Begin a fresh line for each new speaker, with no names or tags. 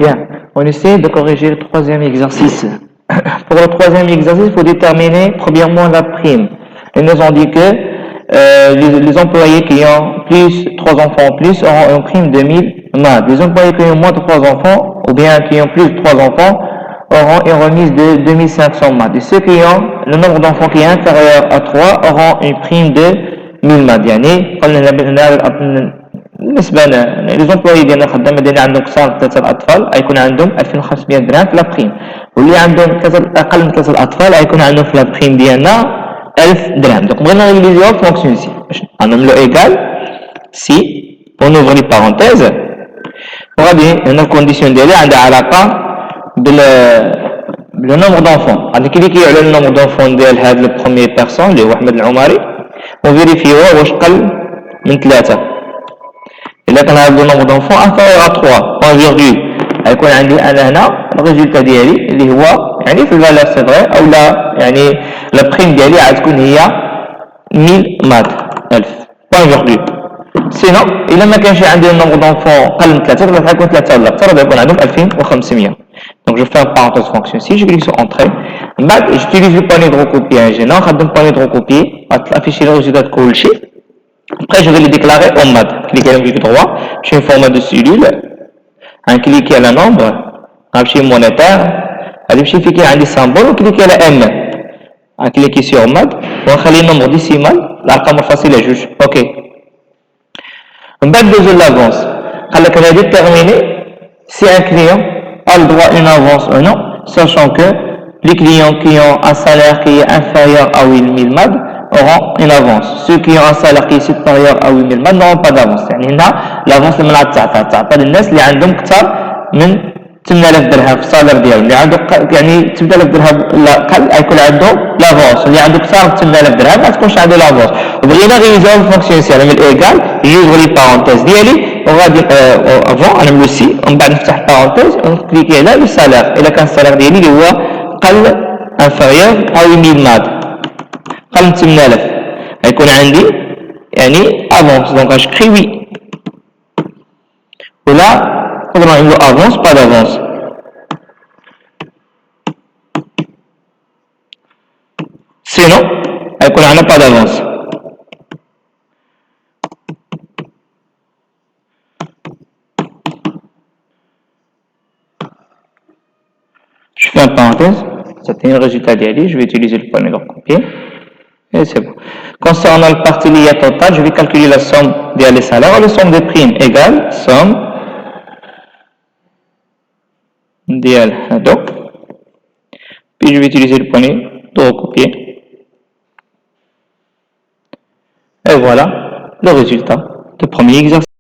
Bien, on essaie de corriger le troisième exercice. Pour le troisième exercice, il faut déterminer premièrement la prime. Ils nous ont dit que les employés qui ont plus 3 enfants en plus auront une prime de 1000 MAD. Les employés qui ont moins de 3 enfants, ou bien qui ont plus de 3 enfants, auront une remise de 2500 MAD. Et ceux qui ont le nombre d'enfants qui est inférieur à 3 auront une prime de 1000 MAD. يعني بالنسبه لي زومبلوي ديالنا الخدامه ديالنا عندهم كثار من 3 الاطفال غيكون عندهم 2500 درهم في لا بريم واللي عندهم اقل من 3 الاطفال غيكون عندهم في لا بريم ديالنا 1000 درهم دونك بغينا نغيليزيو فونكسيون سي باش نعملو ايغال سي اون اوفر لي بارونتيز وغادي هنا الكونديسيون ديالي عندها علاقه بال نومبر دونفون غادي كليكيو على النومبر دونفون ديال هاد لو بروميير بيرسون اللي هو احمد العمري وفيريفيوه واش قل من 3 إلا كان هذا النومبر دونفون inférieur à 3 1 فيرغول غيكون عندي أنا هنا الريزولتا ديالي اللي هو يعني في الفالور سي فغي أو لا يعني لا بريم ديالي غتكون هي 1000 ماد 1000 1 فيرغول سينو إلا ما كانش عندي النومبر دونفون قل من 3 فغادي غيكون 3 ولا أكثر غيكون عندهم 2500 Donc je fais un parenthèse fonction ici, je clique sur entrée. J'utilise le panier de recopier gênant, je vais le panier de recopier, afficher le résultat de Colchi. Après, je vais le déclarer en MAD. Cliquez sur le clic droit, je fais un format de cellule, un clic à la nombre, un fichier monétaire, un fichier qui a des symboles, ou cliquez à la M. Un clic sur MAD, on va le nombre décimal, l'arcam facile est juste. OK. En bas de l'avance, on va déterminer si un client a le droit à une avance ou non, sachant que les clients qui ont un salaire qui est inférieur à 8000 MAD auront une avance. Ceux qui ont un salaire qui est supérieur à 8000 MAD n'auront pas d'avance. يعني هنا l'avance اللي تعطى للناس اللي عندهم أكثر من 8000 درهم في الصالير ديالهم، اللي عنده يعني 8000 درهم ولا أقل غيكون عنده لافونس، اللي عنده أكثر من 8000 درهم ما تكونش عنده لافونس. وبغينا غيزاو الفونكسيون سي نعمل إيكال جوج لي بارونتيز ديالي وغادي افون نعملو سي ومن بعد نفتح بارونتيز ونكليكي على لو سالير. إلا كان السالير ديالي اللي هو قل انفيريور أو 8000 ماد قل من 8000 غيكون عندي يعني افونس دونك غنشكري وي ولا نقدرو نعملو افونس با دافونس. سينو غيكون عندنا با دافونس. Je fais une parenthèse, c'était le résultat d'IAD, je vais utiliser le panier de recopier, et c'est bon. Concernant le parti lié total, je vais calculer la somme des salaires, la somme des primes égale somme des donc, puis je vais utiliser le panier de recopier, et voilà le résultat du premier exercice.